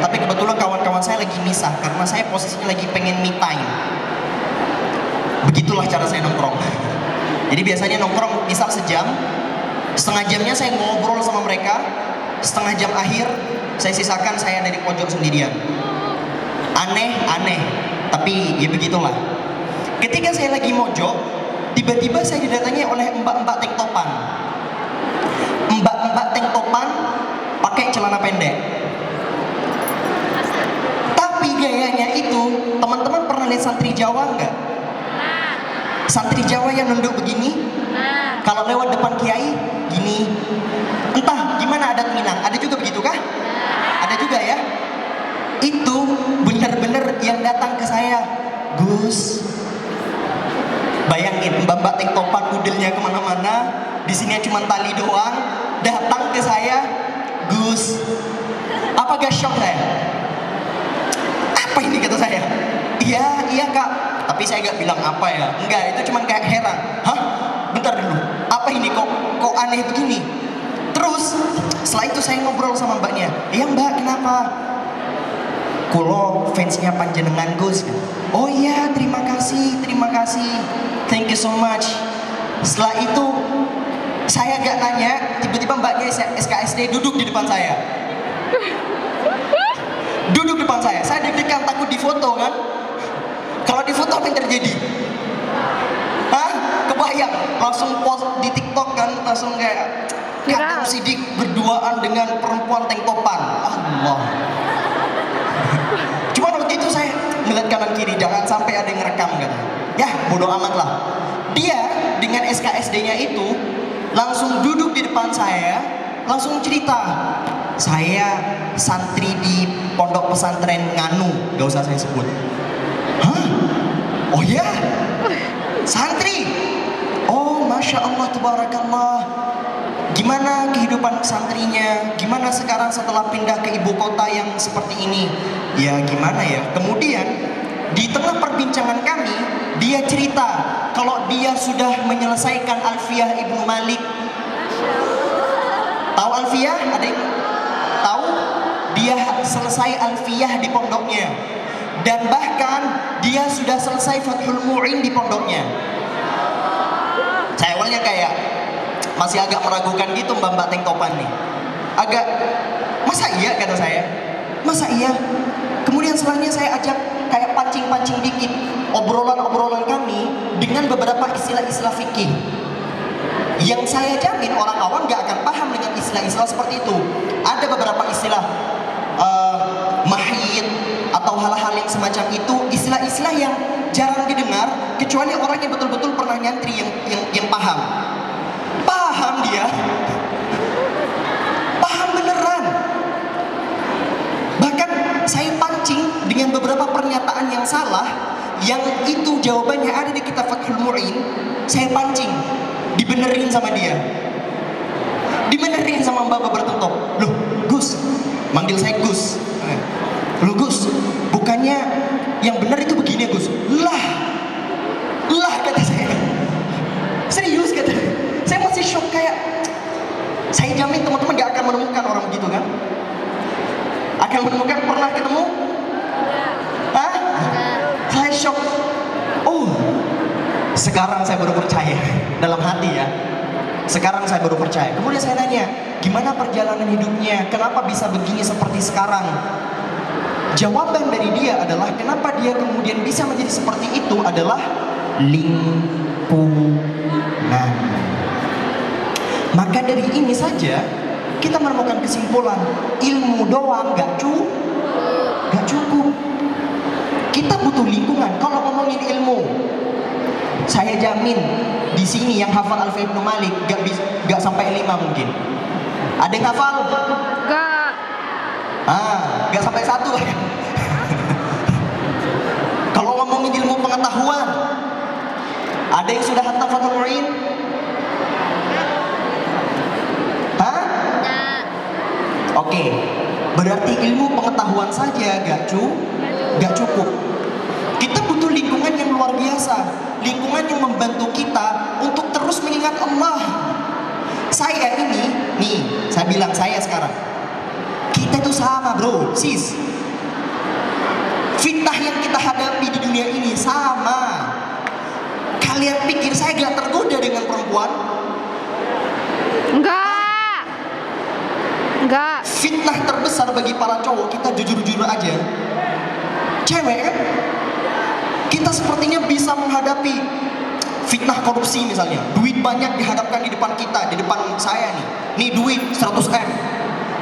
Tapi kebetulan kawan-kawan saya lagi misah karena saya posisinya lagi pengen me time. Begitulah cara saya nongkrong. Jadi biasanya nongkrong misal sejam, setengah jamnya saya ngobrol sama mereka, setengah jam akhir saya sisakan saya ada di pojok sendirian. Aneh, tapi ya begitulah. Ketika saya lagi mojok, tiba-tiba saya didatangi oleh mbak-mbak tank topan. Mbak-mbak tank topan pakai celana pendek. Tapi gayanya itu, teman-teman pernah lihat santri Jawa nggak? Santri Jawa yang nunduk begini, kalau lewat depan kiai, gini. Entah gimana adat Minang, ada juga begitu kah? Ada juga ya? Itu benar-benar yang datang ke saya, Gus. Bayangin, mbak-mbak tank topan modelnya kemana-mana, di sini cuma tali doang, datang ke saya, Gus. Apa gak shock saya? Apa ini kata saya? Iya kak, tapi saya gak bilang apa ya. Enggak, itu cuma kayak heran. Hah? Bentar dulu, apa ini kok aneh begini? Terus setelah itu saya ngobrol sama mbaknya. Iya mbak, kenapa? Kulo fansnya panjenengan Gus. Oh iya, terima kasih. Thank you so much. Setelah itu saya gak nanya, tiba-tiba mbaknya SKSD duduk di depan saya. Duduk depan saya deg-degan takut difoto kan. Kalau difoto apa yang terjadi? Hah? Kebayang, langsung post di TikTok kan, langsung kayak Kak Sidik berduaan dengan perempuan tank topan. Allah. Cuma waktu itu saya ngeliat kanan kiri, jangan sampai ada yang ngerekam kan. Ya bodoh amat lah. Dia dengan SKSD-nya itu langsung duduk di depan saya, langsung cerita. Saya santri di pondok pesantren Nganu, gak usah saya sebut. Hah? Oh ya? Santri? Oh Masya Allah, Tabarakallah. Gimana kehidupan santrinya? Gimana sekarang setelah pindah ke ibu kota yang seperti ini? Ya gimana ya? Kemudian di tengah perbincangan kami, dia cerita kalau dia sudah menyelesaikan Alfiyah Ibnu Malik. Tahu Alfiyah? Ada yang tahu? Dia selesai Alfiyah di pondoknya. Dan bahkan dia sudah selesai Fathul Mu'in di pondoknya. Saya awalnya kayak masih agak meragukan gitu mbak-mbak tank topan nih. Agak, masa iya kata saya? Masa iya? Kemudian setelahnya saya ajak kayak pancing-pancing dikit obrolan-obrolan kami dengan beberapa istilah-istilah fikih yang saya jamin orang awam gak akan paham dengan istilah-istilah seperti itu. Ada beberapa istilah mahid atau hal-hal yang semacam itu, istilah-istilah yang jarang didengar kecuali orang yang betul-betul pernah nyantri yang paham. Paham dia, paham beneran. Bahkan saya pancing dengan beberapa pernyataan yang salah, yang itu jawabannya ada di kitab Fathul Mu'in. Saya pancing, dibenerin sama dia, dibenerin sama mbak bertutup. Loh Gus, manggil saya Gus. Loh Gus, bukannya yang benar itu begini Gus? Lah kata saya. Serius kata saya. Saya masih shock kayak, saya jamin teman-teman gak akan menemukan orang begitu kan? Akan menemukan, pernah ketemu? Hah? Saya shock. Oh, sekarang saya baru percaya dalam hati ya. Sekarang saya baru percaya. Kemudian saya nanya, gimana perjalanan hidupnya? Kenapa bisa begini seperti sekarang? Jawaban dari dia adalah kenapa dia kemudian bisa menjadi seperti itu adalah lingkungan. Maka dari ini saja kita menemukan kesimpulan ilmu doang gak cukup. Kita butuh lingkungan. Kalau ngomongin ilmu, saya jamin di sini yang hafal Alfiyah Ibnu Malik gak sampai 5 mungkin. Ada yang hafal? Gak sampai 1. Kalau ngomongin ilmu pengetahuan, ada yang sudah hafal Fathul Mu'in? Oke, berarti ilmu pengetahuan saja gak cukup. Kita butuh lingkungan yang luar biasa, lingkungan yang membantu kita untuk terus mengingat Allah. Saya ini, nih, saya bilang saya sekarang, kita itu sama bro, sis. Fitnah yang kita hadapi di dunia ini sama. Kalian pikir saya gak tergoda dengan perempuan? Enggak. Fitnah terbesar bagi para cowok, kita jujur-jujur aja, cewek kan, kita sepertinya bisa menghadapi fitnah korupsi misalnya. Duit banyak dihadapkan di depan kita, di depan saya nih duit 100M,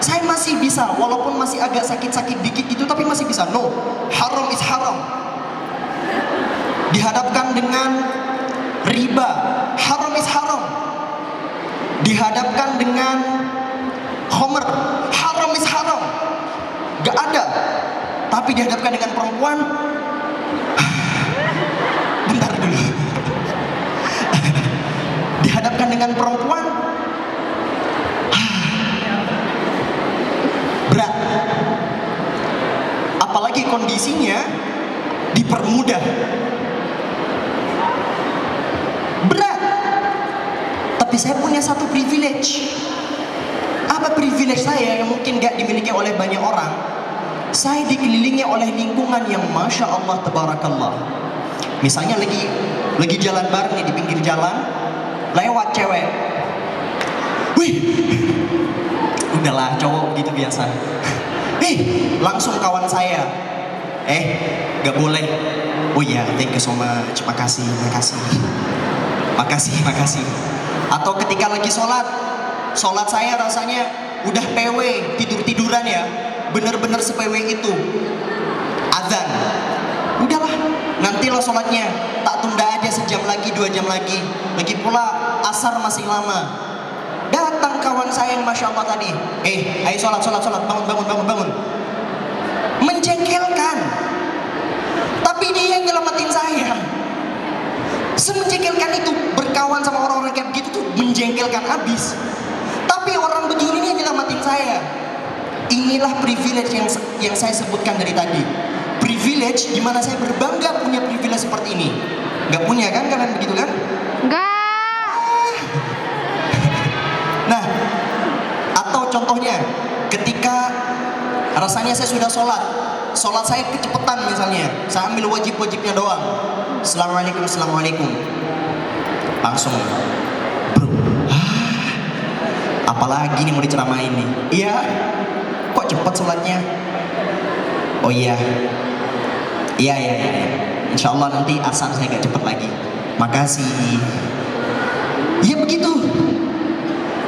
saya masih bisa, walaupun masih agak sakit-sakit dikit gitu, tapi masih bisa. No, haram is haram. Dihadapkan dengan riba, haram is haram. Dihadapkan dengan homer, haram is haram. Gak ada. Tapi dihadapkan dengan perempuan, bentar dulu. Dihadapkan dengan perempuan, berat. Apalagi kondisinya dipermudah, berat. Tapi saya punya satu privilege. Apa privilege saya yang mungkin gak dimiliki oleh banyak orang? Saya dikelilingi oleh lingkungan yang Masya Allah Tabarakallah. Misalnya lagi jalan bareng nih di pinggir jalan, lewat cewek, wih, udahlah cowok gitu biasa. Langsung kawan saya, gak boleh. Oh iya, thank you so much, makasih. Atau ketika lagi sholat saya rasanya udah PW, tidur-tiduran ya, bener-bener se-PW itu. Azan, udahlah, nantilah sholatnya, tak tunda aja sejam lagi, 2 jam lagi. Lagi pula asar masih lama. Datang kawan saya yang Masya Allah tadi, ayo sholat, bangun. Menjengkelkan. Tapi dia yang nyelamatin saya. Semenjengkelkan itu, berkawan sama orang-orang kayak begitu tuh menjengkelkan abis. Tapi orang begini nih yang nyelamatin saya. Inilah privilege yang saya sebutkan dari tadi. Privilege dimana saya berbangga punya privilege seperti ini. Gak punya kan kalian begitu kan? Enggak. Nah, atau contohnya ketika rasanya saya sudah sholat saya kecepatan misalnya, saya ambil wajib-wajibnya doang. Assalamualaikum, langsung, bro, apalagi nih mau diceramain nih? Iya, kok cepet sholatnya? Oh iya, insya Allah nanti asar saya gak cepet lagi. Makasih. Ya begitu.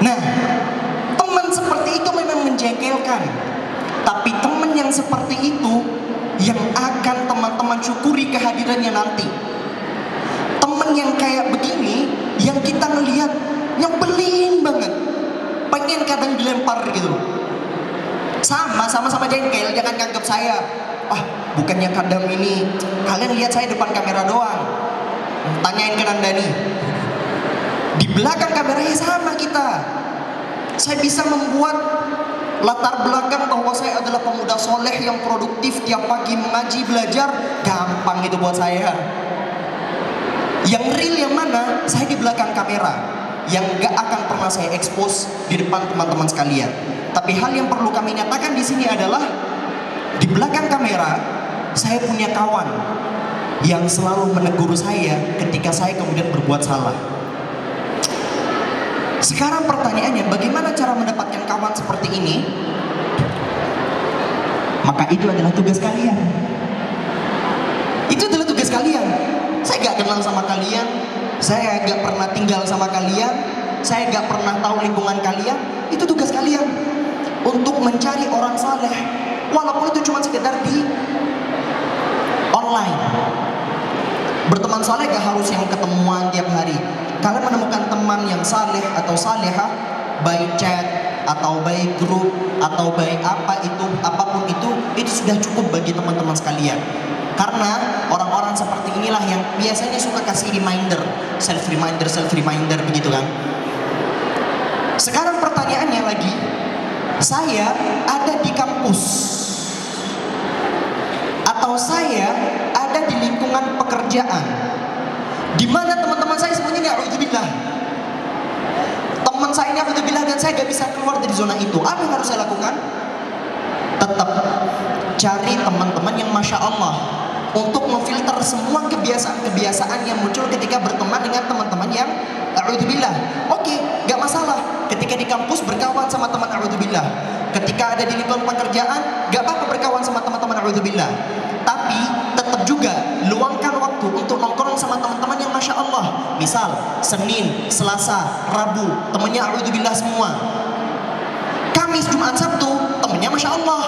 Nah, teman seperti itu memang menjengkelkan. Tapi teman yang seperti itu yang akan teman-teman syukuri kehadirannya nanti. Teman yang kayak begini yang kita ngelihat nyebelin banget, pengen kadang dilempar gitu. Sama-sama jengkel. Jangan nganggap saya, bukannya kadang ini kalian lihat saya depan kamera doang. Tanyain ke Nandani, di belakang kameranya sama kita. Saya bisa membuat latar belakang bahwa saya adalah pemuda soleh yang produktif, tiap pagi mengaji, belajar. Gampang itu buat saya. Yang real yang mana? Saya di belakang kamera, yang gak akan pernah saya expose di depan teman-teman sekalian. Tapi hal yang perlu kami nyatakan di sini adalah di belakang kamera saya punya kawan yang selalu menegur saya ketika saya kemudian berbuat salah. Sekarang pertanyaannya, bagaimana cara mendapatkan kawan seperti ini? Maka itu adalah tugas kalian. Itu adalah tugas kalian. Saya gak kenal sama kalian, saya gak pernah tinggal sama kalian, saya gak pernah tahu lingkungan kalian. Itu tugas kalian untuk mencari orang saleh, walaupun itu cuma sekedar di online. Berteman saleh gak harus yang ketemuan tiap hari. Kalian menemukan teman yang saleh atau salehah, baik chat atau baik grup atau baik apapun itu sudah cukup bagi teman-teman sekalian. Karena orang-orang seperti inilah yang biasanya suka kasih reminder, self reminder begitu kan. Sekarang pertanyaannya lagi, saya ada di kampus atau saya ada di lingkungan pekerjaan di mana teman-teman saya semuanya na'udzubillah, teman saya ini na'udzubillah, dan saya gak bisa keluar dari zona itu. Apa yang harus saya lakukan? Tetap cari teman-teman yang Masya Allah, untuk memfilter semua kebiasaan-kebiasaan yang muncul ketika berteman dengan teman-teman yang a'udzubillah. Oke, gak masalah ketika di kampus berkawan sama teman a'udzubillah, ketika ada di lingkungan pekerjaan gak apa-apa berkawan sama teman-teman a'udzubillah. Tapi tetap juga luangkan waktu untuk nongkrong sama teman-teman yang Masya Allah. Misal Senin, Selasa, Rabu temennya a'udzubillah semua. Kamis, Jumat, Sabtu temennya Masya Allah.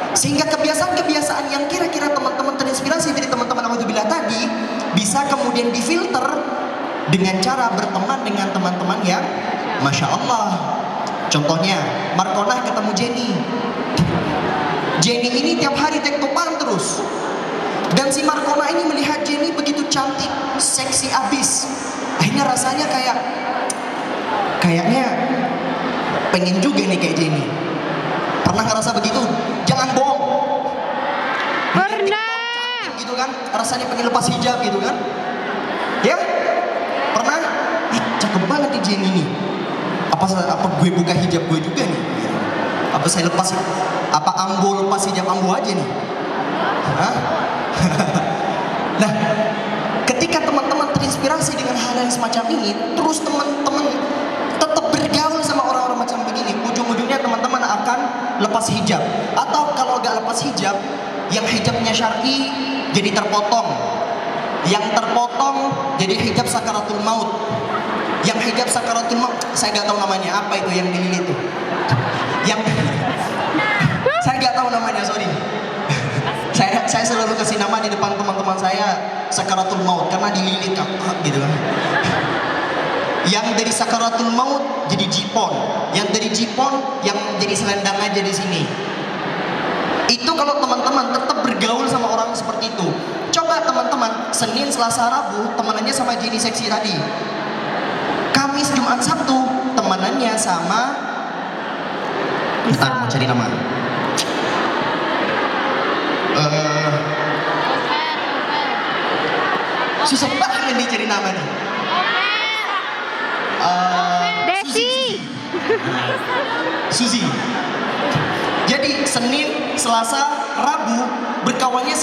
Sehingga kebiasaan-kebiasaan yang kira-kira teman-teman terinspirasi dari teman-teman a'udzubillah tadi bisa kemudian difilter dengan cara berteman dengan teman-teman yang Masya Allah. Contohnya Markonah ketemu Jenny. Jenny ini tiap hari tektokan terus, dan si Markona ini melihat Jenny begitu cantik, seksi abis. Akhirnya rasanya kayaknya pengen juga nih kayak Jenny. Pernah ngerasa begitu? Jangan bohong. Pernah. Gitu kan? Rasanya pengen lepas hijab gitu kan? Ya? Pernah? Cakep banget nih Jenny nih. Apa gue buka hijab gue juga nih? Apa saya lepas? Apa Ambo lepas hijab Ambo aja nih? Hah? Nah, ketika teman-teman terinspirasi dengan hal yang semacam ini, terus teman-teman tetap bergaul sama orang-orang macam begini, ujung-ujungnya teman-teman akan lepas hijab. Atau kalau gak lepas hijab, yang hijabnya syar'i jadi terpotong, yang terpotong jadi hijab sakaratul maut. Yang hijab sakaratul maut, saya gak tahu namanya apa itu yang dililit tuh. Yang saya nggak tahu namanya, sorry. saya selalu kasih nama di depan teman-teman saya sakaratul maut karena dililit gitu kan. Yang dari sakaratul maut jadi jipon, yang dari jipon yang jadi selendang aja di sini. Itu kalau teman-teman tetap bergaul sama orang seperti itu. Coba teman-teman Senin, Selasa, Rabu temanannya sama Jenny seksi tadi. Kamis, Jumat, Sabtu temanannya sama, bentar mau cari nama. Susah banget nih cari nama nih. Desi. Suzy. Jadi Senin, Selasa, Rabu berkawannya